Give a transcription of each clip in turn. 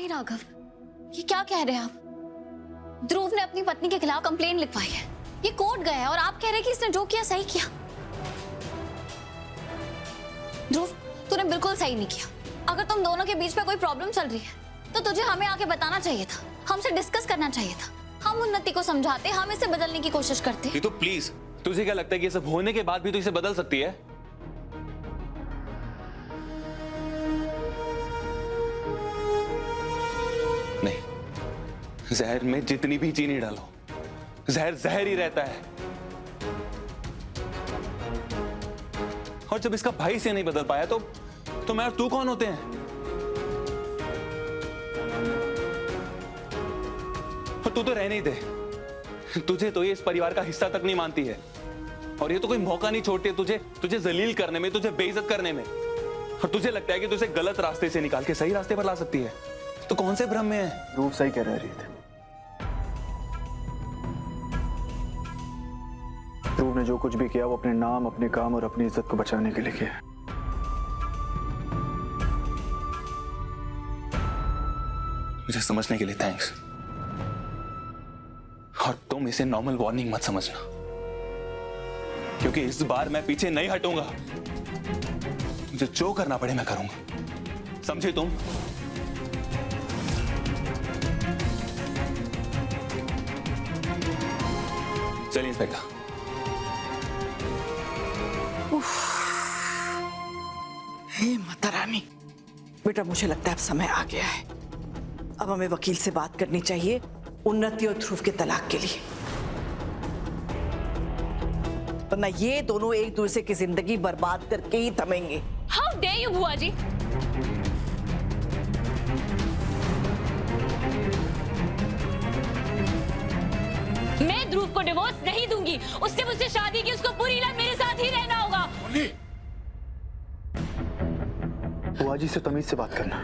नहीं राघव, ये क्या कह रहे हैं आप? ध्रुव ने अपनी पत्नी के खिलाफ कंप्लेंट लिखवाई है, ये कोर्ट गया है और आप कह रहे हैं कि इसने जो किया सही किया। ध्रुव, तूने बिल्कुल सही नहीं किया। अगर तुम दोनों के बीच में कोई प्रॉब्लम चल रही है तो तुझे हमें आके बताना चाहिए था, हमसे डिस्कस करना चाहिए था। हम उन्नति को समझाते, हम इसे बदलने की कोशिश करते। तो प्लीज, तुझे क्या लगता है कि ये सब होने के बाद भी तो इसे बदल सकती है? नहीं, जहर में जितनी भी चीनी डालो, जहर जहर ही रहता है। और जब इसका भाई से नहीं बदल पाया तो मैं और तू कौन होते हैं? और तू तो रहने ही दे, तुझे तो ये इस परिवार का हिस्सा तक नहीं मानती है और ये तो कोई मौका नहीं छोड़ती है तुझे जलील करने में, तुझे बेइज्जत करने में। और तुझे लगता है कि तुझे गलत रास्ते से निकाल के सही रास्ते पर ला सकती है। तो कौन से भ्रम में है? ध्रुव सही कह रहा है रीत। ध्रुव ने जो कुछ भी किया वो अपने नाम, अपने काम और अपनी इज्जत को बचाने के लिए किया। मुझे समझने के लिए थैंक्स। और तुम इसे नॉर्मल वार्निंग मत समझना, क्योंकि इस बार मैं पीछे नहीं हटूंगा। मुझे जो करना पड़े मैं करूंगा, समझे तुम? चलिए इंस्पेक्टर। हे माता रानी, बेटा मुझे लगता है अब समय आ गया है। अब हमें वकील से बात करनी चाहिए उन्नति और ध्रुव के तलाक के लिए, वरना ये दोनों एक दूसरे की जिंदगी बर्बाद करके ही थमेंगे। हाउ डेयर यू बुआ जी! मैं ध्रुव को डिवोर्स नहीं दूंगी, उससे मुझसे शादी की, उसको पूरी लाइफ मेरे साथ ही रहना होगा। बुआ जी से तमीज से बात करना।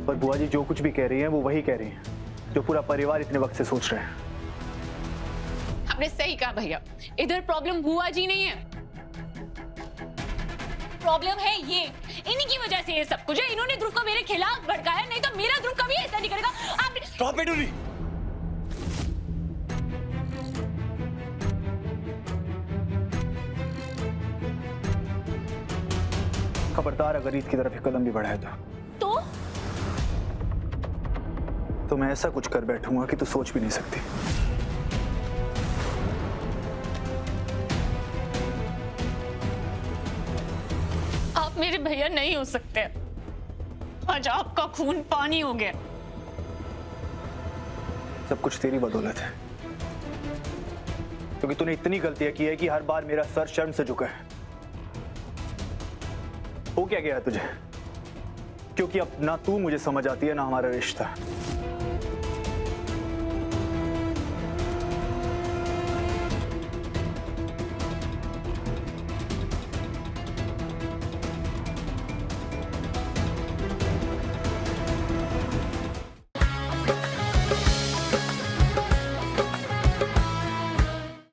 पर बुआ जी जो कुछ भी कह रही हैं वो वही कह रही हैं जो पूरा परिवार इतने वक्त से सोच रहे हैं। आपने सही कहा भैया, इधर प्रॉब्लम बुआ जी नहीं है, प्रॉब्लम है ये। इन्हीं की वजह से ये सब कुछ है। इन्होंने ध्रुव को मेरे खिलाफ भड़काया, नहीं तो मेरा ध्रुव कभी ऐसा नहीं करेगा। आपने स्टॉप इट उर्वी। खबरदार अगर रीत की तरफ एक कदम भी बढ़ाया तो मैं ऐसा कुछ कर बैठूंगा कि तू सोच भी नहीं सकती। आप मेरे भैया नहीं हो सकते। आज आपका खून पानी हो गया। सब कुछ तेरी बदौलत है, क्योंकि तूने इतनी गलतियां की है कि हर बार मेरा सर शर्म से झुका है। हो क्या गया तुझे? क्योंकि अब ना तू मुझे समझ आती है ना हमारा रिश्ता।